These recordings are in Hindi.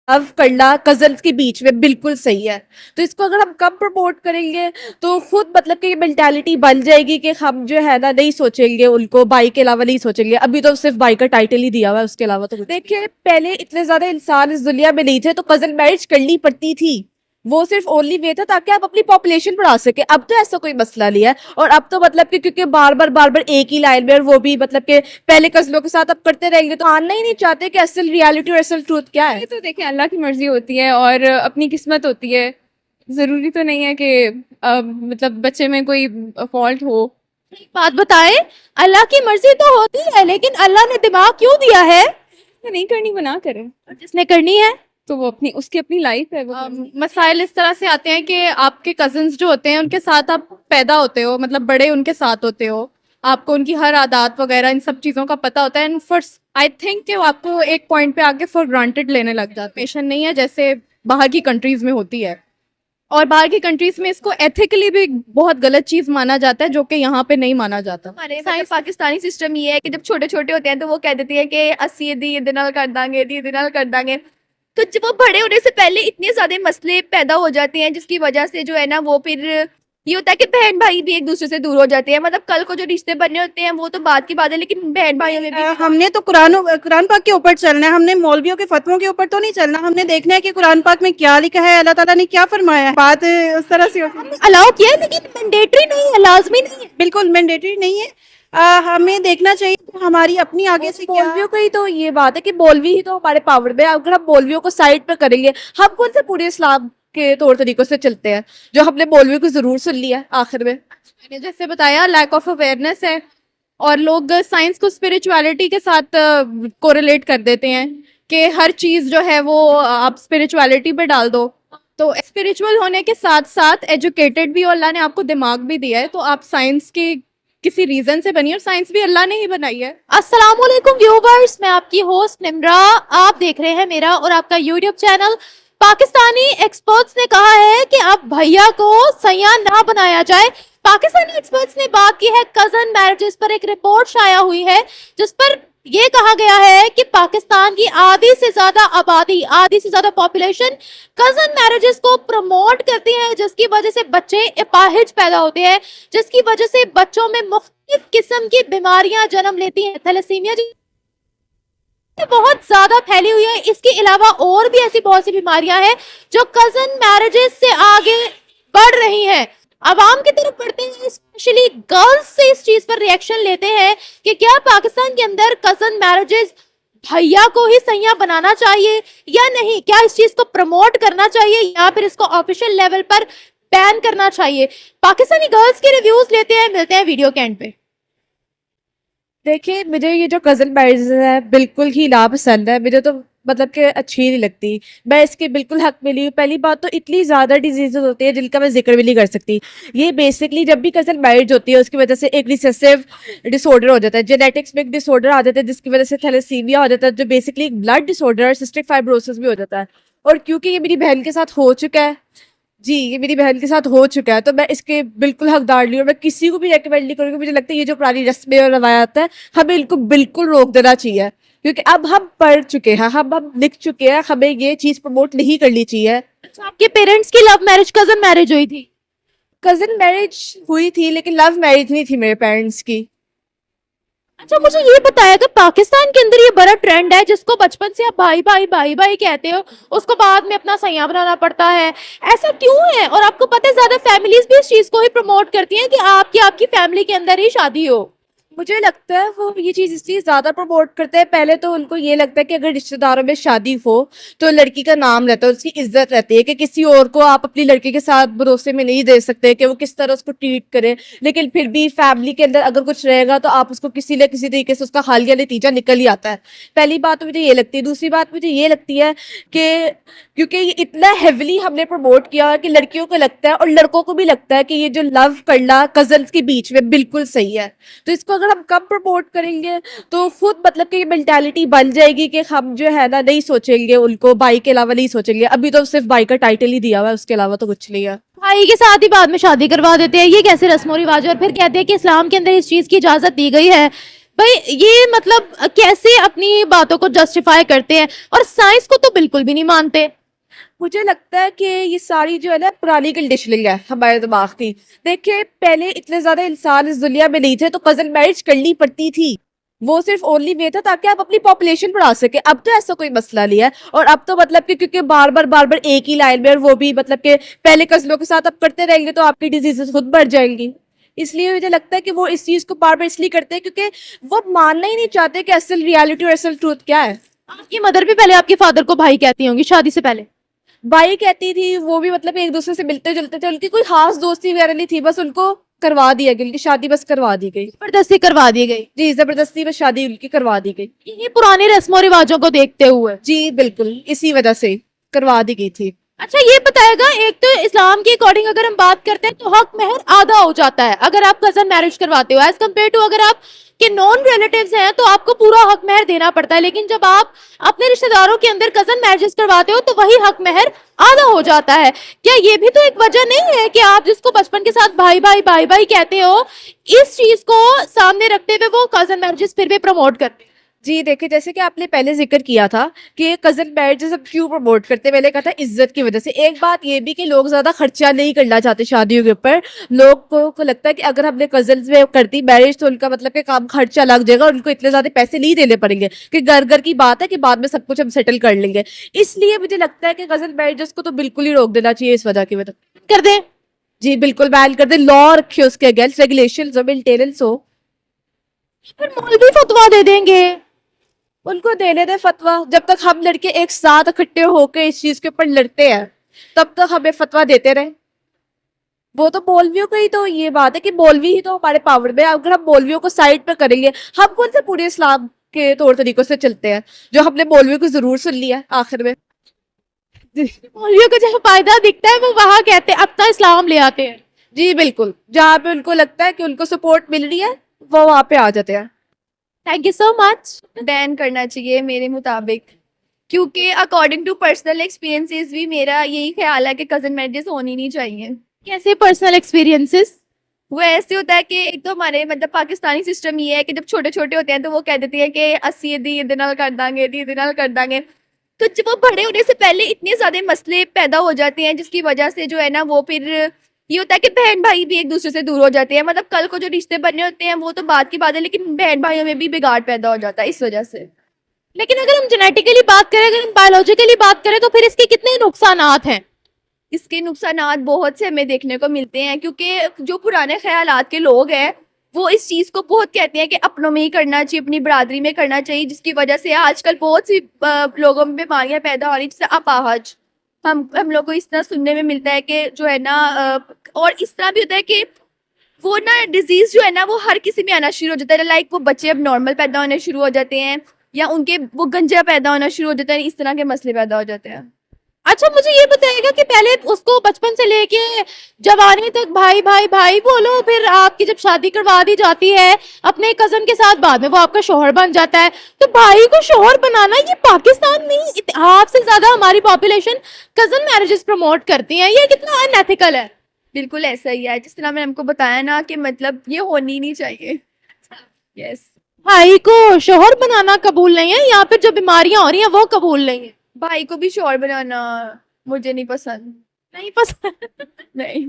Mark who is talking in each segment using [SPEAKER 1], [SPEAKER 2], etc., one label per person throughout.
[SPEAKER 1] लव करना कजन्स के बीच में बिल्कुल सही है। तो इसको अगर हम कम प्रमोट करेंगे तो खुद मतलब कि मेंटालिटी बन जाएगी कि हम जो है ना नहीं सोचेंगे, उनको भाई के अलावा नहीं सोचेंगे। अभी तो सिर्फ भाई का टाइटल ही दिया हुआ है, उसके अलावा तो देखिए पहले इतने ज्यादा इंसान इस दुनिया में नहीं थे तो कजन मैरिज करनी पड़ती थी। वो सिर्फ ओनली वे था ताकि आप अपनी पॉपुलेशन बढ़ा सके। अब तो ऐसा कोई मसला नहीं है। और अब तो मतलब कि क्योंकि बार बार एक ही लाइन में, और वो भी मतलब कि पहले कजनों के साथ अब करते रहेंगे तो आना ही नहीं चाहते कि असल रियलिटी और असल ट्रूथ क्या है।
[SPEAKER 2] ये तो देखिए अल्लाह की मर्जी होती है और अपनी किस्मत होती है। जरूरी तो नहीं है कि मतलब बच्चे में कोई फॉल्ट हो।
[SPEAKER 3] एक बात बताएं, अल्लाह की मर्जी तो होती है लेकिन अल्लाह ने दिमाग क्यों दिया है?
[SPEAKER 2] तो नहीं करनी मना करें,
[SPEAKER 3] और जिसने करनी है
[SPEAKER 2] तो वो अपनी उसकी अपनी लाइफ है। वो
[SPEAKER 4] मसाइल इस तरह से आते हैं कि आपके कजिन्स जो होते हैं उनके साथ आप पैदा होते हो, मतलब बड़े उनके साथ होते हो, आपको उनकी हर आदत वगैरह इन सब चीज़ों का पता होता है। एंड फर्स्ट आई थिंक कि वो आपको एक पॉइंट पे आके फॉर ग्रांटेड लेने लग जाते हैं। पेशेंट नहीं है जैसे बाहर की कंट्रीज में होती है। और बाहर की कंट्रीज में इसको एथिकली भी बहुत गलत चीज माना जाता है जो कि यहाँ पे नहीं माना जाता।
[SPEAKER 3] हमारे पाकिस्तानी सिस्टम ये है कि जब छोटे छोटे होते हैं तो वो कह देती है कि अस्सी ये नाल कर दांगे, ये नाल कर दांगे। तो जब वो बड़े होने से पहले इतने ज्यादा मसले पैदा हो जाते हैं जिसकी वजह से जो है ना वो फिर ये होता है कि बहन भाई भी एक दूसरे से दूर हो जाते हैं। मतलब कल को जो रिश्ते बनने होते हैं वो तो बात की बात है, लेकिन बहन भाइयों में भी
[SPEAKER 5] हमने तो कुरान पाक के ऊपर चलना है, हमने मौलवियों के फतवों के ऊपर तो नहीं चलना। हमने देखना है कि कुरान पाक में क्या लिखा है, अल्लाह ताला ने क्या फरमाया है। बात उस तरह से
[SPEAKER 3] अलाउ किया है लेकिन मैंडेटरी नहीं है, लाजमी नहीं है,
[SPEAKER 5] बिल्कुल मैंडेटरी नहीं है। हमें देखना चाहिए कि हमारी अपनी आगे से क्या।
[SPEAKER 1] मौलवियों की तो ये बात है कि मौलवी ही तो हमारे पावर में है। अगर हम मौलवियों को साइड पर करेंगे, हम कौन से पूरे इस्लाम के तौर तरीकों से चलते हैं जो हमने मौलवी को जरूर सुन लिया आखिर में।
[SPEAKER 4] मैंने जैसे बताया लैक ऑफ अवेयरनेस है और लोग साइंस को स्पिरिचुअलिटी के साथ कोरिलेट कर देते हैं कि हर चीज जो है वो आप स्पिरिचुअलिटी पे डाल दो। तो स्पिरिचुअल होने के साथ साथ एजुकेटेड भी, और अल्लाह ने आपको दिमाग भी दिया है, तो आप साइंस के किसी रीजन से बनी, और साइंस भी अल्लाह ने ही बनाई है।
[SPEAKER 3] अस्सलाम वालेकुम व्यूवर्स, मैं आपकी होस्ट निम्रा। आप देख रहे हैं मेरा और आपका यूट्यूब चैनल। पाकिस्तानी एक्सपर्ट्स ने कहा है कि अब भैया को सैया ना बनाया जाए। पाकिस्तानी एक्सपर्ट्स ने बात की है कजन मैरिजेस पर। एक रिपोर्ट शाया हुई है जिस पर ये कहा गया है कि पाकिस्तान की आधी से ज्यादा आबादी, आधी से ज्यादा पॉपुलेशन कजन मैरिजेस को प्रमोट करती है, जिसकी वजह से बच्चे अपाहिज पैदा होते हैं, जिसकी वजह से बच्चों में मुख्तलिफ किस्म की बीमारियां जन्म लेती हैं। थैलेसीमिया बहुत ज्यादा फैली हुई है। इसके अलावा और भी ऐसी बहुत सी बीमारियां हैं जो कजन मैरिजेस से आगे बढ़ रही हैं। आवाम की तरफ बढ़ते हैं, स्पेशली गर्ल्स से इस चीज पर रिएक्शन लेते हैं कि क्या पाकिस्तान के अंदर कजन मैरिजेस भैया को ही सैया बनाना चाहिए या नहीं, क्या इस चीज को प्रमोट करना चाहिए या फिर इसको ऑफिशियल लेवल पर बैन करना चाहिए। पाकिस्तानी गर्ल्स के रिव्यूज लेते हैं, मिलते हैं वीडियो के एंड पे।
[SPEAKER 1] देखिए मुझे ये जो कजन मैरिज है बिल्कुल ही नापसंद है। मुझे तो मतलब कि अच्छी नहीं लगती। मैं इसके बिल्कुल हक में नहीं हूँ। पहली बात तो इतनी ज़्यादा डिजीजेज होती है जिनका मैं जिक्र भी नहीं कर सकती। ये बेसिकली जब भी कजन मैरिज होती है उसकी वजह से एक रिसेसिव डिसऑर्डर हो जाता है, जेनेटिक्स में एक डिसऑर्डर आ जाता है जिसकी वजह से थैलेसीमिया हो जाता है, जो बेसिकली एक ब्लड डिसऑर्डर और सिस्टिक फाइब्रोसिस भी हो जाता है। और क्योंकि ये मेरी बहन के साथ हो चुका है, जी ये मेरी बहन के साथ हो चुका है, तो मैं इसके बिल्कुल हकदार नहीं हूँ। मैं किसी को भी रेकमेंड नहीं करूँगी। मुझे लगता है ये जो पुरानी रस्में और रवायात है हमें इनको बिल्कुल रोक देना चाहिए, क्योंकि अब हम पढ़ चुके हैं, हम लिख चुके हैं, हमें ये चीज प्रमोट नहीं करनी चाहिए।
[SPEAKER 3] अच्छा, आपके पेरेंट्स की लव मैरिज कजन मैरिज हुई थी?
[SPEAKER 1] कजन मैरिज हुई थी लेकिन लव मैरिज नहीं थी मेरे पेरेंट्स की।
[SPEAKER 3] अच्छा, मुझे ये बताया कि पाकिस्तान के अंदर ये बड़ा ट्रेंड है जिसको बचपन से आप भाई भाई भाई भाई कहते हो, उसको बाद में अपना सैया बनाना पड़ता है। ऐसा क्यों है? और आपको पता है ज्यादा फैमिलीज भी इस चीज को ही प्रमोट करती हैं कि आपकी फैमिली के अंदर ही शादी हो।
[SPEAKER 1] मुझे लगता है वो ये चीज इसलिए ज्यादा प्रमोट करते हैं। पहले तो उनको ये लगता है कि अगर रिश्तेदारों में शादी हो तो लड़की का नाम रहता है, उसकी इज्जत रहती है कि किसी और को आप अपनी लड़की के साथ भरोसे में नहीं दे सकते कि वो किस तरह उसको ट्रीट करे। लेकिन फिर भी फैमिली के अंदर अगर कुछ रहेगा तो आप उसको किसी न किसी तरीके से उसका हालिया नतीजा निकल ही आता है। पहली बात तो मुझे ये लगती है। दूसरी बात मुझे ये लगती है कि क्योंकि ये इतना हेविली हमने प्रमोट किया कि लड़कियों को लगता है और लड़कों को भी लगता है कि ये जो लव करना कजन्स के बीच में बिल्कुल सही है। तो इसको अगर हम कम प्रमोट करेंगे तो खुद मतलब कि ये मेंटालिटी बन जाएगी कि हम जो है ना नहीं सोचेंगे, उनको भाई के अलावा नहीं सोचेंगे। अभी तो सिर्फ भाई का टाइटल ही दिया हुआ है, उसके अलावा तो कुछ नहीं है।
[SPEAKER 3] भाई के साथ ही बाद में शादी करवा देते हैं, ये कैसे रस्मों रिवाज है? और फिर कहते हैं कि इस्लाम के अंदर इस चीज की इजाजत दी गई है। भाई ये मतलब कैसे अपनी बातों को जस्टिफाई करते हैं और साइंस को तो बिल्कुल भी नहीं मानते।
[SPEAKER 1] मुझे लगता है कि ये सारी जो है ना पुरानी कंडीशनिंग है हमारे दिमाग की। देखिए पहले इतने ज्यादा इंसान इस दुनिया में नहीं थे तो कजन मैरिज करनी पड़ती थी, वो सिर्फ ओनली वे था ताकि आप अपनी पॉपुलेशन बढ़ा सके। अब तो ऐसा कोई मसला नहीं है, और अब तो मतलब कि क्योंकि बार बार एक ही लाइन में, और वो भी मतलब कि पहले कजनों के साथ आप करते रहेंगे तो आपकी डिजीजेस खुद बढ़ जाएंगी। इसलिए मुझे लगता है कि वो इस चीज को बार बार इसलिए करते हैं क्योंकि वो मानना ही नहीं चाहते कि असल रियलिटी और असल ट्रूथ क्या है।
[SPEAKER 3] आपकी मदर भी पहले आपके फादर को भाई कहती होंगी शादी से पहले।
[SPEAKER 1] भाई कहती थी, वो भी मतलब एक दूसरे से मिलते जुलते थे, उनकी कोई खास दोस्ती वगैरह नहीं थी, बस उनको करवा दिया गया, उनकी शादी बस करवा दी गई।
[SPEAKER 3] जबरदस्ती करवा दी गई।
[SPEAKER 1] जी जबरदस्ती बस शादी उनकी करवा दी गई।
[SPEAKER 3] ये पुराने रस्मों रिवाजों को देखते हुए।
[SPEAKER 1] जी बिल्कुल, इसी वजह से करवा दी गई थी।
[SPEAKER 3] अच्छा ये बताएगा, एक तो इस्लाम के अकॉर्डिंग अगर हम बात करते हैं तो हक महर आधा हो जाता है अगर आप कजन मैरिज करवाते हो, एज कम्पेयर टू अगर आप के नॉन रिलेटिव्स हैं तो आपको पूरा हक महर देना पड़ता है। लेकिन जब आप अपने रिश्तेदारों के अंदर कजन मैरिजेस करवाते हो तो वही हक महर आधा हो जाता है। क्या ये भी तो एक वजह नहीं है कि आप जिसको बचपन के साथ भाई भाई कहते हो, इस चीज को सामने रखते हुए वो कजन मैरिजेस फिर भी प्रमोट करते हैं?
[SPEAKER 1] जी देखिए, जैसे कि आपने पहले जिक्र किया था कि कजन मैरिजेस अब क्यों प्रमोट करते हैं, मैंने कहा था इज्जत की वजह से। एक बात ये भी कि लोग ज्यादा खर्चा नहीं करना चाहते शादियों के ऊपर। लोग को लगता है कि अगर हमने कजन में करती मैरिज तो उनका मतलब कि काम खर्चा लग जाएगा और उनको इतने ज्यादा पैसे नहीं देने पड़ेंगे, कि घर की बात है कि बाद में सब कुछ हम सेटल कर लेंगे। इसलिए मुझे लगता है कि कजन मैरिजेस को तो बिल्कुल ही रोक देना चाहिए इस वजह की वजह।
[SPEAKER 3] कर दें?
[SPEAKER 1] जी बिल्कुल बैन कर दे, लॉ रखे उसके अगेंस्ट, रेगुलेशन हो, मेंटेनेंस हो।
[SPEAKER 3] फिर मौलवी फतवा दे देंगे।
[SPEAKER 1] उनको देने दे फतवा, जब तक हम लड़के एक साथ इकट्ठे होकर इस चीज के ऊपर लड़ते हैं तब तक हमें फतवा देते रहे। वो तो मौलवियों का ही तो ये बात है कि मौलवी ही तो हमारे पावर में है। अगर हम मौलवियों को साइड पर करेंगे, हम कौन से पूरे इस्लाम के तौर तरीकों से चलते हैं जो हमने मौलवियों को जरूर सुन लिया आखिर में।
[SPEAKER 3] मौलवियों को जहाँ फायदा दिखता है वो वहां कहते हैं अपना इस्लाम ले आते हैं।
[SPEAKER 1] जी बिल्कुल, जहाँ पे उनको लगता है कि उनको सपोर्ट मिल रही है वो वहां पे आ जाते हैं।
[SPEAKER 3] Thank you so much.
[SPEAKER 2] Ban करना चाहिए मेरे मुताबिक, क्योंकि अकॉर्डिंग टू पर्सनल एक्सपीरियंसेस भी मेरा यही ख्याल है कि कजन मैरिजेस होनी नहीं चाहिए।
[SPEAKER 3] कैसे पर्सनल एक्सपीरियंसेस?
[SPEAKER 2] वो ऐसे होता है कि एक तो हमारे मतलब पाकिस्तानी सिस्टम ये है कि जब छोटे छोटे होते हैं तो वो कह देती है कि अस्सी दी नाल कर दांगे, दी नाल कर दांगे। तो जब वो बड़े होने से पहले इतने ज्यादा मसले पैदा हो जाते हैं जिसकी वजह से जो है ना वो फिर ये होता है कि बहन भाई भी एक दूसरे से दूर हो जाते हैं। मतलब कल को जो रिश्ते बनने होते हैं वो तो बात की बात है, लेकिन बहन भाइयों में भी बिगाड़ पैदा हो जाता है इस वजह से।
[SPEAKER 3] लेकिन अगर हम जेनेटिकली बात करें, अगर हम बायोलॉजिकली बात करें तो फिर इसके कितने नुकसानात हैं?
[SPEAKER 2] इसके नुकसानात बहुत से हमें देखने को मिलते हैं, क्योंकि जो पुराने ख्यालात के लोग हैं वो इस चीज़ को बहुत कहते हैं कि अपनों में ही करना चाहिए, अपनी बरादरी में करना चाहिए, जिसकी वजह से आजकल बहुत सी लोगों में बीमारियां पैदा हो रही, जैसे अपाहज। हम लोग को इस तरह सुनने में मिलता है कि जो है ना और इस तरह भी होता है कि वो ना डिजीज जो है ना वो हर किसी में आना शुरू हो जाता है। लाइक वो बच्चे अब नॉर्मल पैदा होने शुरू हो जाते हैं या उनके वो गंजा पैदा होना शुरू हो जाता है, इस तरह के मसले पैदा हो जाते हैं।
[SPEAKER 3] अच्छा मुझे ये बताइएगा कि पहले उसको बचपन से लेके जवानी तक भाई भाई भाई बोलो, फिर आपकी जब शादी करवा दी जाती है अपने कजन के साथ, बाद में वो आपका शोहर बन जाता है, तो भाई को शोहर बनाना, ये पाकिस्तान में हाफ से ज्यादा हमारी पॉपुलेशन कजन मैरिजेस प्रमोट करती है, ये कितना अनएथिकल है।
[SPEAKER 2] बिल्कुल ऐसा ही है, जिस तरह मैंने हमको बताया ना कि मतलब ये होनी नहीं चाहिए। यस,
[SPEAKER 3] भाई को शोहर बनाना कबूल नहीं है, यहाँ पे जो बीमारियां हो रही हैं वो कबूल नहीं है।
[SPEAKER 2] भाई को भी शोहर बनाना मुझे नहीं पसंद।
[SPEAKER 3] नहीं पसंद?
[SPEAKER 2] नहीं।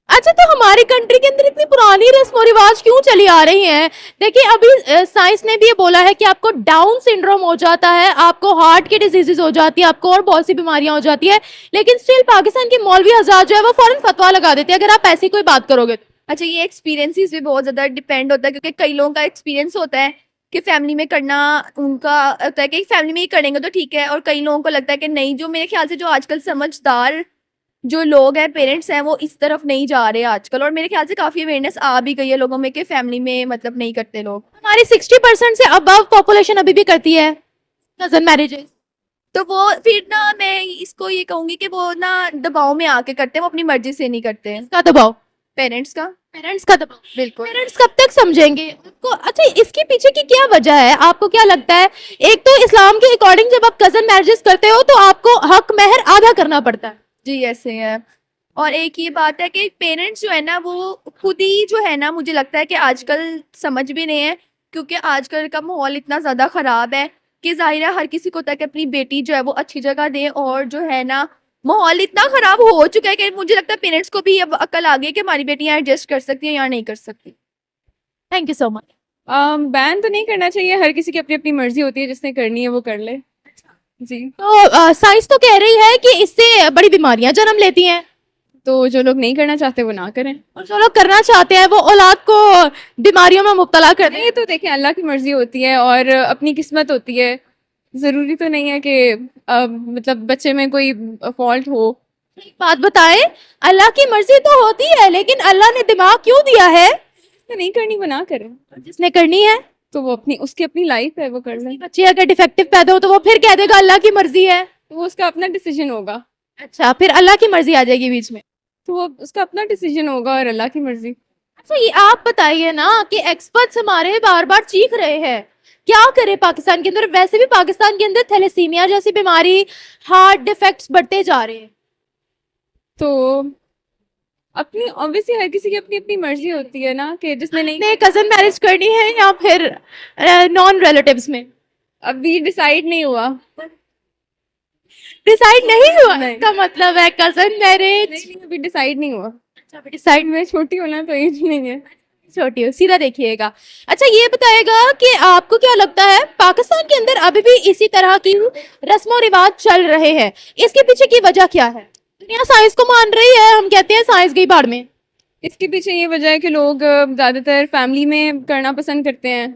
[SPEAKER 3] अच्छा तो हमारी कंट्री के अंदर इतनी पुरानी रस्म और रिवाज क्यों चली आ रही हैं? देखिए अभी साइंस ने भी ये बोला है कि आपको डाउन सिंड्रोम हो जाता है, आपको हार्ट की डिजीजेज हो जाती है, आपको और बहुत सी बीमारियां हो जाती है, लेकिन स्टिल पाकिस्तान के मौलवी हज़ार जो है वो फौरन फतवा लगा देते हैं अगर आप ऐसी कोई बात करोगे तो।
[SPEAKER 2] अच्छा, ये एक्सपीरियंसेस भी बहुत ज़्यादा डिपेंड होता है, क्योंकि कई लोगों का एक्सपीरियंस होता है कि फैमिली में करना उनका होता है कि फैमिली में ही करेंगे तो ठीक है, और कई लोगों को लगता है कि नहीं। जो मेरे ख्याल से जो आजकल समझदार जो लोग हैं, पेरेंट्स हैं, वो इस तरफ नहीं जा रहे आजकल, और मेरे ख्याल से काफ़ी अवेयरनेस आ भी गई है लोगों में कि फैमिली में मतलब नहीं करते लोग।
[SPEAKER 3] हमारी 60% से अबव पॉपुलेशन अभी भी करती है कजन मैरिजेस।
[SPEAKER 2] तो वो फिर ना मैं इसको ये कहूँगी कि वो ना दबाव में आके करते हैं, वो अपनी मर्जी से नहीं करते हैं।
[SPEAKER 3] का दबाव?
[SPEAKER 2] पेरेंट्स का
[SPEAKER 3] दबाव।
[SPEAKER 2] बिल्कुल।
[SPEAKER 3] पेरेंट्स कब तक समझेंगे आपको? अच्छा इसके पीछे की क्या वजह है, आपको क्या लगता है? एक तो इस्लाम के अकॉर्डिंग जब आप कजन मैरिजेस करते हो तो आपको हक महर आधा करना पड़ता है।
[SPEAKER 2] जी ऐसे है, और एक ये बात है कि पेरेंट्स जो है ना वो खुद ही जो है ना, मुझे लगता है कि आजकल समझ भी नहीं है, क्योंकि आजकल का माहौल इतना ज़्यादा ख़राब है कि ज़ाहिर है हर किसी को होता है कि अपनी बेटी जो है वो अच्छी जगह दे, और जो है ना माहौल इतना ख़राब हो चुका है कि मुझे लगता है पेरेंट्स को भी अब अकल आ गई है कि हमारी बेटी यहाँ एडजस्ट कर सकती है या नहीं कर सकती।
[SPEAKER 3] Thank you so much.
[SPEAKER 6] Ban तो नहीं करना चाहिए, हर किसी की अपनी अपनी मर्जी होती है, जिसने करनी है वो कर ले। जी।
[SPEAKER 3] तो साइंस तो कह रही है कि इससे बड़ी बीमारियां जन्म लेती हैं,
[SPEAKER 6] तो जो लोग नहीं करना चाहते वो ना करें।
[SPEAKER 3] और जो लोग करना चाहते हैं वो औलाद को बीमारियों में मुब्तला कर दें।
[SPEAKER 6] ये तो देखें, अल्लाह की मर्जी होती है और अपनी किस्मत होती है। ज़रूरी तो नहीं है कि मतलब बच्चे में कोई फॉल्ट हो।
[SPEAKER 3] एक बात बताएं, अल्लाह की मर्जी तो होती है, लेकिन अल्लाह ने दिमाग क्यों दिया है?
[SPEAKER 6] तो नहीं करनी वो ना करें,
[SPEAKER 3] जिसने करनी है,
[SPEAKER 6] तो वो उसकी अपनी लाइफ है, वो कर ले।
[SPEAKER 3] बच्चे अगर डिफेक्टिव पैदा हो तो वो फिर कह देगा अल्लाह की मर्जी है।
[SPEAKER 6] तो वो उसका अपना डिसीजन होगा।
[SPEAKER 3] अच्छा, फिर अल्लाह की मर्जी आ जाएगी बीच में।
[SPEAKER 6] तो वो उसका अपना डिसीजन होगा और अल्लाह की मर्जी।
[SPEAKER 3] अच्छा, ये आप बताइए ना कि एक्सपर्ट्स हमारे बार बार चीख रहे हैं, क्या करे पाकिस्तान के अंदर? वैसे भी पाकिस्तान के अंदर थैलेसीमिया जैसी बीमारी, हार्ट डिफेक्ट्स बढ़ते जा रहे हैं।
[SPEAKER 6] तो अपनी ऑब्वियसली हर किसी की अपनी अपनी मर्जी होती है ना, कि जिसने नहीं
[SPEAKER 3] ने कजन मैरिज करनी है या फिर नॉन रिलेटिव्स में?
[SPEAKER 6] अभी डिसाइड नहीं हुआ।
[SPEAKER 3] डिसाइड नहीं हुआ?
[SPEAKER 6] नहीं।
[SPEAKER 3] इसका मतलब है कजन मैरिज।
[SPEAKER 6] नहीं, अभी डिसाइड नहीं हुआ।
[SPEAKER 3] डिसाइड
[SPEAKER 6] मैं छोटी हूँ ना, तो एज नहीं है।
[SPEAKER 3] छोटी हो, सीधा देखिएगा। अच्छा, ये बताएगा कि आपको क्या लगता है पाकिस्तान के अंदर अभी भी इसी तरह की रस्मों रिवाज चल रहे हैं, इसके पीछे की वजह क्या है? दुनिया साइंस को मान रही है, हम कहते हैं साइंस गई भाड़ में।
[SPEAKER 6] इसके पीछे ये वजह है कि लोग ज़्यादातर फैमिली में करना पसंद करते हैं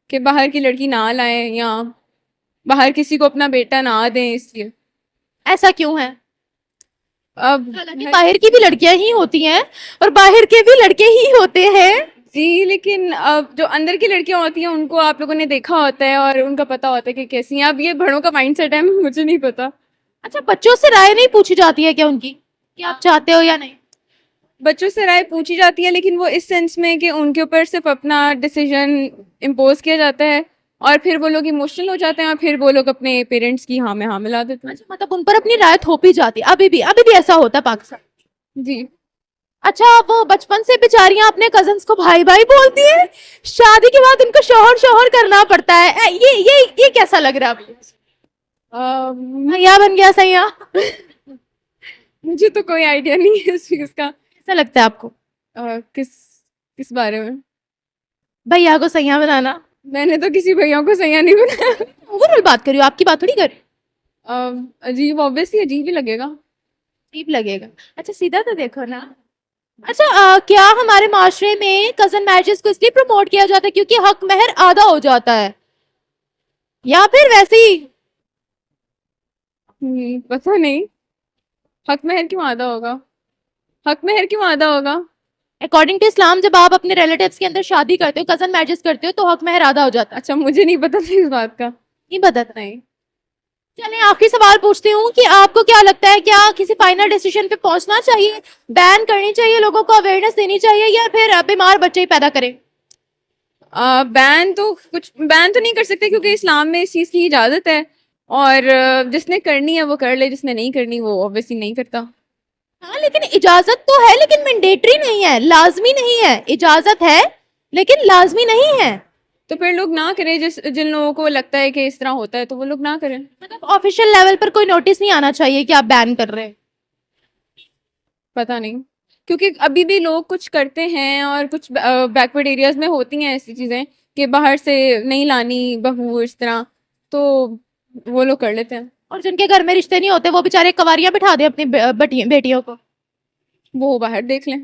[SPEAKER 6] कि बाहर की लड़की ना लाएं या बाहर किसी को अपना बेटा ना दें, इसलिए।
[SPEAKER 3] ऐसा क्यों है?
[SPEAKER 6] अब
[SPEAKER 3] हालांकि बाहर की भी लड़कियां ही होती हैं और बाहर के भी लड़के ही होते हैं।
[SPEAKER 6] जी, लेकिन अब जो अंदर की लड़कियां होती हैं उनको आप लोगों ने देखा होता है और उनका पता होता है कि कैसी हैं। अब ये बड़ों का माइंडसेट है, मुझे नहीं पता।
[SPEAKER 3] अच्छा, बच्चों से राय नहीं पूछी जाती है क्या उनकी, कि आप चाहते हो या नहीं?
[SPEAKER 6] बच्चों से राय पूछी जाती है, लेकिन वो इस सेंस में कि उनके ऊपर सिर्फ अपना डिसीजन इम्पोज किया जाता है और फिर वो लोग इमोशनल हो जाते हैं और फिर वो लोग अपने पेरेंट्स की हाँ में हाँ मिला देते हैं।
[SPEAKER 3] अच्छा, मतलब उन पर अपनी राय थोपी जाती है। अभी भी ऐसा होता है पाकिस्तान।
[SPEAKER 6] जी।
[SPEAKER 3] अच्छा, वो बचपन से बेचारियां अपने कजन्स को भाई भाई बोलती है, शादी के बाद उनको शोहर शोहर करना पड़ता है। ये कैसा लग रहा है आपको? भैया बन गया सैया।
[SPEAKER 6] मुझे तो कोई आइडिया नहीं है इस चीज़ का।
[SPEAKER 3] कैसा लगता है आपको
[SPEAKER 6] किस बारे में?
[SPEAKER 3] भैया को सैया बनाना?
[SPEAKER 6] मैंने तो किसी भैया को सैया नहीं बनाया।
[SPEAKER 3] ओवरऑल बात करियो, आपकी बात थोड़ी कर रही।
[SPEAKER 6] अजीब, ऑब्वियसली अजीब ही लगेगा।
[SPEAKER 3] अजीब लगेगा। अच्छा, सीधा तो देखो ना। अच्छा, क्या हमारे माशरे में कजन मैरिजेस को इसलिए प्रमोट किया जाता है क्योंकि हक महर आधा हो जाता है, या फिर वैसे ही?
[SPEAKER 6] पता नहीं, हक महर क्यों आधा होगा? हक महर क्यों आधा होगा?
[SPEAKER 3] अकॉर्डिंग टू इस्लाम जब आप अपने रिलेटिव्स के अंदर शादी करते हो, कजन मैरिजेस करते हो, तो हक महर आधा हो जाता है।
[SPEAKER 6] अच्छा, मुझे नहीं पता था इस बात का।
[SPEAKER 3] नहीं पता था?
[SPEAKER 6] नहीं।
[SPEAKER 3] चलें, आखिरी सवाल पूछती हूँ कि आपको क्या लगता है, क्या किसी फाइनल डिसीजन पे पहुंचना चाहिए, बैन करनी चाहिए, लोगों को अवेयरनेस देनी चाहिए, या फिर बीमार बच्चे ही पैदा करें?
[SPEAKER 6] बैन तो नहीं कर सकते क्योंकि इस्लाम में इस चीज़ की इजाज़त है और जिसने करनी है वो कर ले, जिसने नहीं करनी वो ऑब्वियसली नहीं करता।
[SPEAKER 3] हाँ, लेकिन इजाजत तो है, लेकिन मैंडेटरी नहीं है, लाजमी नहीं है। इजाजत है लेकिन लाजमी नहीं है।
[SPEAKER 6] तो फिर लोग ना करें, जिन लोगों को लगता है कि इस तरह होता है तो वो लोग ना करें।
[SPEAKER 3] मतलब ऑफिशियल लेवल पर कोई नोटिस नहीं आना चाहिए कि आप बैन कर रहे हैं?
[SPEAKER 6] पता नहीं, क्योंकि अभी भी लोग कुछ करते हैं और कुछ बैकवर्ड एरियाज में होती हैं ऐसी चीज़ें कि बाहर से नहीं लानी बहू इस तरह, तो वो लोग कर लेते हैं।
[SPEAKER 3] और जिनके घर में रिश्ते नहीं होते वो बेचारे कवारियां बिठा दे अपनी बेटियों को।
[SPEAKER 6] वो बाहर देख लें।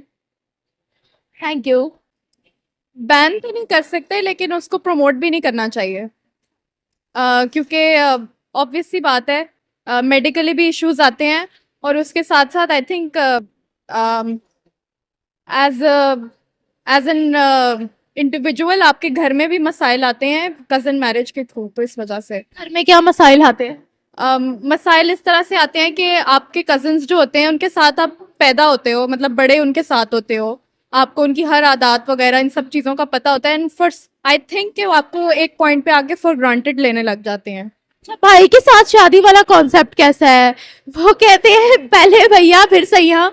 [SPEAKER 3] Thank you.
[SPEAKER 4] बैन तो नहीं कर सकते, लेकिन उसको प्रमोट भी नहीं करना चाहिए, क्योंकि ऑब्वियस सी बात है, मेडिकली भी इश्यूज आते हैं और उसके साथ साथ I think as an individual आपके घर में भी मसाइल आते हैं कज़न मैरिज के थ्रू। तो इस वजह से
[SPEAKER 3] घर में क्या मसाइल आते हैं?
[SPEAKER 4] मसाइल इस तरह से आते हैं कि आपके कजन्स जो होते हैं उनके साथ आप पैदा होते हो, मतलब बड़े उनके साथ होते हो, आपको उनकी हर आदत वगैरह इन सब चीज़ों का पता होता है, एंड फर्स्ट आई थिंक कि वो आपको एक पॉइंट पे आके फॉर ग्रांटेड लेने लग जाते हैं।
[SPEAKER 3] अच्छा, भाई के साथ शादी वाला कॉन्सेप्ट कैसा है? वो कहते हैं पहले भैया फिर सैया।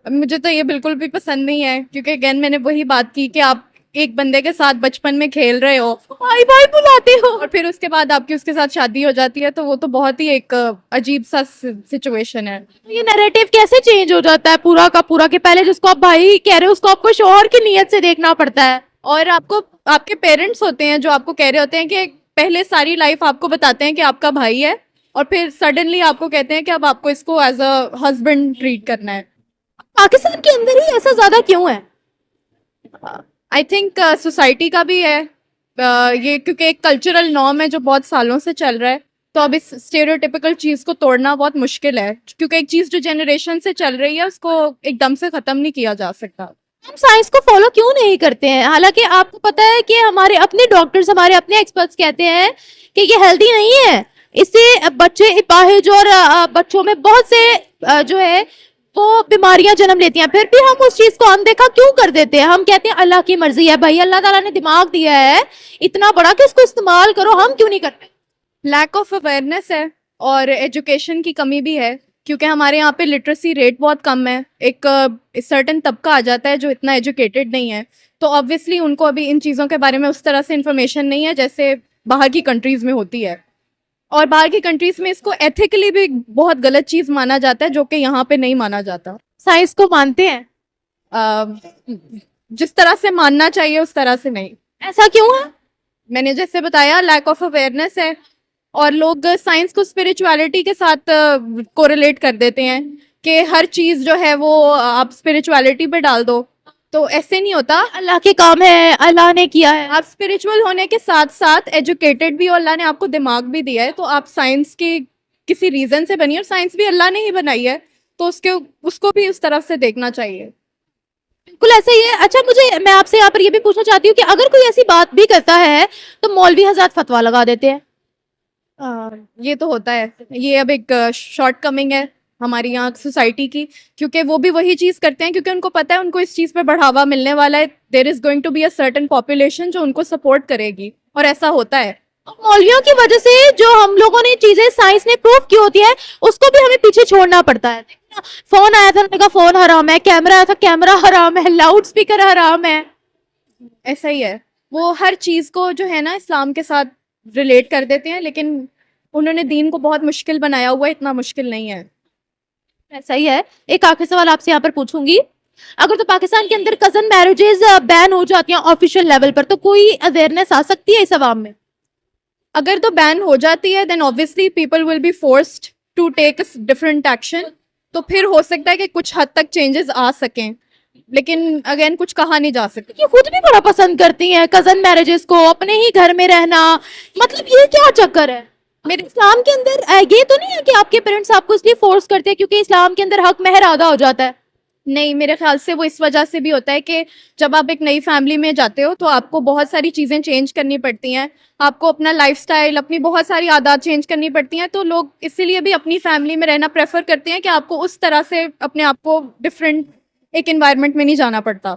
[SPEAKER 4] मुझे तो ये बिल्कुल भी पसंद नहीं है, क्योंकि अगेन मैंने वही बात की कि आप एक बंदे के साथ बचपन में खेल रहे हो,
[SPEAKER 3] भाई भाई बुलाते हो।
[SPEAKER 4] और फिर उसके बाद आपकी उसके साथ शादी हो जाती है, तो वो तो बहुत ही एक अजीब सा सिचुएशन है।
[SPEAKER 3] ये नैरेटिव कैसे चेंज हो जाता है पूरा का पूरा, कि पहले जिसको आप भाई कह रहे हो उसको आपको शौहर की नीयत से देखना पड़ता है।
[SPEAKER 4] और आपको आपके पेरेंट्स होते हैं जो आपको कह रहे होते हैं कि पहले सारी लाइफ आपको बताते हैं कि आपका भाई है, और फिर सडनली आपको कहते हैं कि अब आपको इसको एज अ हस्बैंड ट्रीट करना है।
[SPEAKER 3] पाकिस्तान के अंदर ही ऐसा ज्यादा क्यों है?
[SPEAKER 4] आई थिंक सोसाइटी का भी है, ये क्योंकि एक कल्चरल नॉर्म है जो बहुत सालों से चल रहा है, तो अब इस स्टेरियोटिपिकल चीज को तोड़ना बहुत मुश्किल है, क्योंकि एक चीज जो जनरेशन से चल रही है उसको एकदम से खत्म नहीं किया जा सकता।
[SPEAKER 3] हम साइंस को फॉलो क्यों नहीं करते हैं? हालांकि आपको पता है कि हमारे अपने डॉक्टर्स, हमारे अपने एक्सपर्ट्स कहते हैं कि ये हेल्दी नहीं है, इससे बच्चे अपाहिज और बच्चों में बहुत से जो है वो बीमारियां जन्म लेती हैं। फिर भी हम उस चीज को अनदेखा क्यों कर देते हैं? हम कहते हैं अल्लाह की मर्जी है। भाई अल्लाह ताला ने दिमाग दिया है इतना बड़ा कि उसको इस्तेमाल करो, हम क्यों नहीं करते?
[SPEAKER 4] लैक ऑफ अवेयरनेस है और एजुकेशन की कमी भी है, क्योंकि हमारे यहाँ पे लिटरेसी रेट बहुत कम है। एक सर्टेन तबका आ जाता है जो इतना एजुकेटेड नहीं है, तो ऑब्वियसली उनको अभी इन चीज़ों के बारे में उस तरह से इंफॉर्मेशन नहीं है जैसे बाहर की कंट्रीज में होती है। और बाहर की कंट्रीज में इसको एथिकली भी बहुत गलत चीज़ माना जाता है, जो कि यहाँ पे नहीं माना जाता।
[SPEAKER 3] साइंस को मानते हैं?
[SPEAKER 4] जिस तरह से मानना चाहिए उस तरह से नहीं।
[SPEAKER 3] ऐसा क्यों है?
[SPEAKER 4] मैंने जैसे बताया, लैक ऑफ अवेयरनेस है, और लोग साइंस को स्पिरिचुअलिटी के साथ कोरिलेट कर देते हैं कि हर चीज़ जो है वो आप स्पिरिचुअलिटी पे डाल दो, तो ऐसे नहीं होता।
[SPEAKER 3] अल्लाह के काम है, अल्लाह ने किया है।
[SPEAKER 4] आप स्पिरिचुअल होने के साथ साथ एजुकेटेड भी हो, अल्लाह ने आपको दिमाग भी दिया है, तो आप साइंस की किसी रीजन से बनी, और साइंस भी अल्लाह ने ही बनाई है, तो उसको भी उस तरफ से देखना चाहिए।
[SPEAKER 3] बिल्कुल ऐसा ही है। अच्छा, मैं आपसे यहाँ पर ये भी पूछना चाहती हूँ कि अगर कोई ऐसी बात भी करता है तो मौलवी हजरत फतवा लगा देते हैं।
[SPEAKER 4] ये तो होता है, ये अब एक शॉर्ट कमिंग है हमारी यहाँ सोसाइटी की, क्योंकि वो भी वही चीज़ करते हैं क्योंकि उनको पता है उनको इस चीज़ पे बढ़ावा मिलने वाला है। There is going to be a certain population जो उनको सपोर्ट करेगी, और ऐसा होता है।
[SPEAKER 3] मौलवियों की वजह से जो हम लोगों ने चीजें साइंस ने प्रूव की होती है उसको भी हमें पीछे छोड़ना पड़ता है। फोन आया था, उन्होंने कहा फोन हराम है, कैमरा आया था, कैमरा हराम है, लाउड स्पीकर हराम है।
[SPEAKER 4] ऐसा ही है, वो हर चीज़ को जो है ना इस्लाम के साथ रिलेट कर देते हैं, लेकिन उन्होंने दीन को बहुत मुश्किल बनाया हुआ है, इतना मुश्किल नहीं है।
[SPEAKER 3] ऐसा ही है। एक आखिरी सवाल आपसे यहाँ पर पूछूंगी, अगर तो पाकिस्तान के अंदर कजन मैरिजेस बैन हो जाती हैं ऑफिशियल लेवल पर, तो कोई अवेयरनेस आ सकती है इस अवाम में?
[SPEAKER 4] अगर तो बैन हो जाती है then obviously people will be forced to take different action, तो फिर हो सकता है कि कुछ हद तक चेंजेस आ सकें, लेकिन अगेन कुछ कहा नहीं जा सकता।
[SPEAKER 3] ये खुद भी बड़ा पसंद करती हैं कजन मैरिजेस को, अपने ही घर में रहना, मतलब ये क्या चक्कर है? मेरे इस्लाम के अंदर ये तो नहीं है कि आपके पेरेंट्स आपको इसलिए फोर्स करते हैं क्योंकि इस्लाम के अंदर हक महर आधा हो जाता है?
[SPEAKER 4] नहीं, मेरे ख्याल से वो इस वजह से भी होता है कि जब आप एक नई फैमिली में जाते हो तो आपको बहुत सारी चीज़ें चेंज करनी पड़ती हैं, आपको अपना लाइफस्टाइल, अपनी बहुत सारी आदत चेंज करनी पड़ती हैं, तो लोग इसीलिए भी अपनी फैमिली में रहना प्रेफर करते हैं कि आपको उस तरह से अपने आप को डिफरेंट एक एनवायरनमेंट में नहीं जाना पड़ता।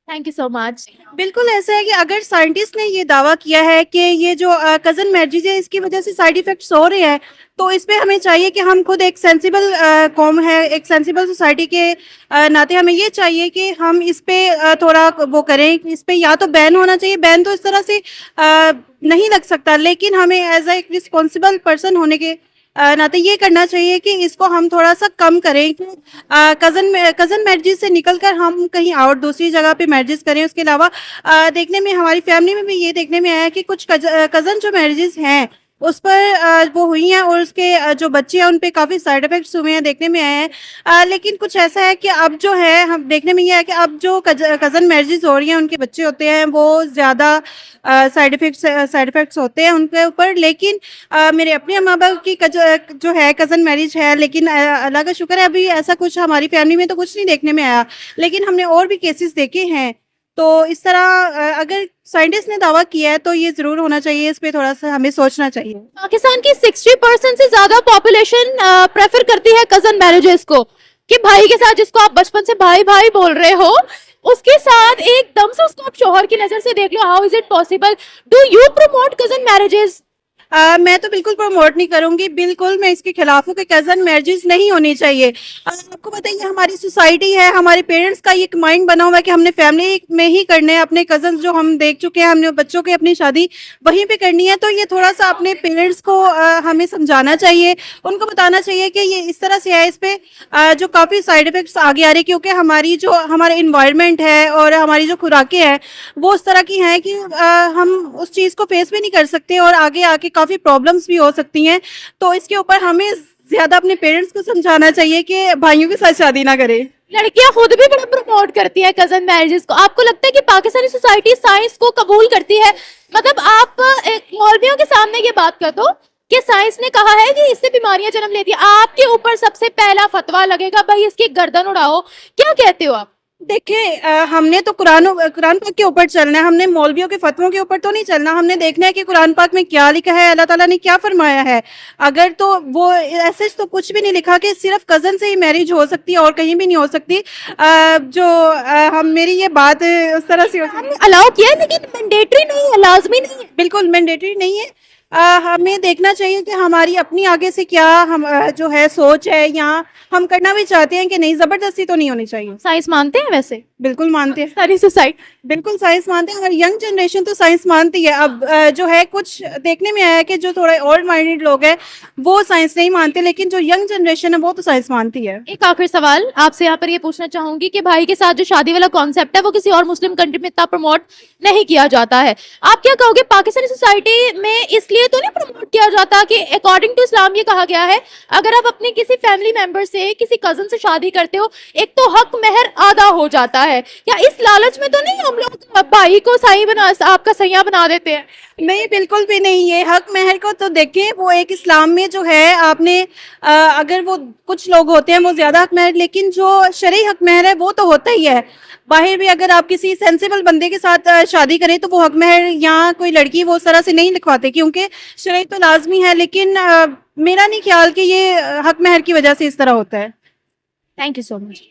[SPEAKER 3] Thank you so much.
[SPEAKER 5] बिल्कुल ऐसा है कि अगर साइंटिस्ट ने ये दावा किया है कि ये जो कज़न मैरिज है इसकी वजह से साइड इफ़ेक्ट्स हो रहे हैं, तो इस पे हमें चाहिए कि हम खुद एक सेंसिबल कौम है, एक सेंसिबल सोसाइटी के नाते हमें ये चाहिए कि हम इस पे थोड़ा वो करें कि इस पे या तो बैन होना चाहिए। बैन तो इस तरह से नहीं लग सकता, लेकिन हमें एज एक रिस्पॉन्सिबल पर्सन होने के नाते ये करना चाहिए कि इसको हम थोड़ा सा कम करें कि कज़न मैरिजेस से निकलकर हम कहीं और दूसरी जगह पे मैरिजेस करें। उसके अलावा देखने में हमारी फैमिली में भी ये देखने में आया कि कुछ कज़न जो मैरिजेस हैं उस पर वो हुई हैं और उसके जो बच्चे हैं उन पे काफ़ी साइड इफ़ेक्ट्स हुए हैं, देखने में आए हैं। लेकिन कुछ ऐसा है कि अब जो है हम देखने में ये है कि अब जो कज़न मैरिजेस हो रही हैं उनके बच्चे होते हैं वो ज़्यादा साइड इफ़ेक्ट्स होते हैं उनके ऊपर। लेकिन मेरे अपने माँ बाप की जो है कज़न मैरिज है, लेकिन अल्लाह का शुक्र है अभी ऐसा कुछ हमारी फैमिली में तो कुछ नहीं देखने में आया, लेकिन हमने और भी केसेस देखे हैं। तो इस तरह अगर साइंटिस्ट ने दावा किया है तो ये जरूर होना चाहिए, इस पे थोड़ा सा हमें सोचना चाहिए।
[SPEAKER 3] पाकिस्तान की 60% से ज्यादा पॉपुलेशन प्रेफर करती है कजन मैरिजेस को, कि भाई के साथ जिसको आप बचपन से भाई भाई बोल रहे हो उसके साथ एकदम से उसको आप शौहर की नजर से देख लो। How is it possible? Do you promote cousin marriages?
[SPEAKER 5] मैं तो बिल्कुल प्रमोट नहीं करूंगी, बिल्कुल मैं इसके खिलाफ हूँ कि कजन मैरिजेस नहीं होनी चाहिए। आपको बताइए हमारी सोसाइटी है, हमारे पेरेंट्स का एक माइंड बना हुआ है कि हमने फैमिली में ही करने हैं, अपने कजन जो हम देख चुके हैं, हमने बच्चों की अपनी शादी वहीं पे करनी है। तो ये थोड़ा सा अपने पेरेंट्स को हमें समझाना चाहिए, उनको बताना चाहिए कि ये इस तरह से है, इस पे जो काफ़ी साइड इफेक्ट्स आगे आ रही है, क्योंकि हमारी जो हमारा इन्वायरमेंट है और हमारी जो खुराकें हैं वो उस तरह की हैं कि हम उस चीज़ को फेस भी नहीं कर सकते और आगे आके काफ़ी प्रॉब्लम्स भी हो सकती हैं। तो इसके ऊपर हमें ज़्यादा अपने पेरेंट्स को समझाना चाहिए कि भाइयों के साथ शादी ना करें।
[SPEAKER 3] लड़कियां खुद भी बड़ा प्रमोट करती है कजन मैरिजेस को। आपको लगता है कि पाकिस्तानी सोसाइटी साइंस को कबूल करती है? मतलब आप एक मौलवियों के सामने ये बात कर दो कि साइंस ने कहा है कि इससे बीमारियां जन्म लेती है, आपके ऊपर सबसे पहला फतवा लगेगा भाई इसकी गर्दन उड़ाओ, क्या कहते हो आप?
[SPEAKER 5] देखिए हमने तो कुरान पाक के ऊपर चलना है, हमने मौलवियों के फतवों के ऊपर तो नहीं चलना। हमने देखना है कि कुरान पाक में क्या लिखा है, अल्लाह ताला ने क्या फरमाया है। अगर तो वो ऐसे तो कुछ भी नहीं लिखा कि सिर्फ कज़न से ही मैरिज हो सकती है और कहीं भी नहीं हो सकती। हम मेरी ये बात उस तरह से
[SPEAKER 3] अलाउ किया है लेकिन मैंडेटरी नहीं है, लाजमी नहीं है।
[SPEAKER 5] बिल्कुल मैंडेटरी नहीं है। हमें देखना चाहिए कि हमारी अपनी आगे से क्या हम जो है सोच है, या हम करना भी चाहते हैं कि नहीं, जबरदस्ती तो नहीं होनी चाहिए।
[SPEAKER 3] साइंस मानते हैं वैसे
[SPEAKER 5] बिल्कुल मानते हैं,
[SPEAKER 3] सारी सोसाइटी?
[SPEAKER 5] बिल्कुल साइंस मानते हैं और यंग जनरेशन तो साइंस मानती है। अब जो है कुछ देखने में आया है कि जो थोड़े ओल्ड माइंडेड लोग हैं वो साइंस नहीं मानते, लेकिन जो यंग जनरेशन है वो तो साइंस मानती है।
[SPEAKER 3] एक आखिरी सवाल आपसे यहाँ पर ये पूछना चाहूंगी कि भाई के साथ जो शादी वाला कॉन्सेप्ट है वो किसी और मुस्लिम कंट्री में इतना प्रमोट नहीं किया जाता है, आप क्या कहोगे? पाकिस्तानी सोसाइटी में इसलिए तो नहीं प्रमोट किया जाता कि अकॉर्डिंग टू इस्लाम ये कहा गया है अगर आप अपने किसी फैमिली मेंबर से, किसी कजन से शादी करते हो, एक तो हक मेहर आधा हो जाता है, या इस लालच में तो नहीं हम लोग भाई को साई बना, आपका सैया बना देते हैं?
[SPEAKER 5] नहीं, बिल्कुल भी नहीं। ये हक महर को तो देखें, वो एक इस्लाम में जो है आपने अगर वो कुछ लोग होते हैं वो ज्यादा हक महर, लेकिन जो शरई हक महर है वो तो होता ही है। बाहर भी अगर आप किसी सेंसिबल बंदे के साथ शादी करें तो वो हक महर या कोई लड़की वो उस तरह से नहीं लिखवाते, क्योंकि शरई तो लाजमी है। लेकिन मेरा नहीं ख्याल कि ये हक महर की वजह से इस तरह होता है।
[SPEAKER 3] Thank you so much.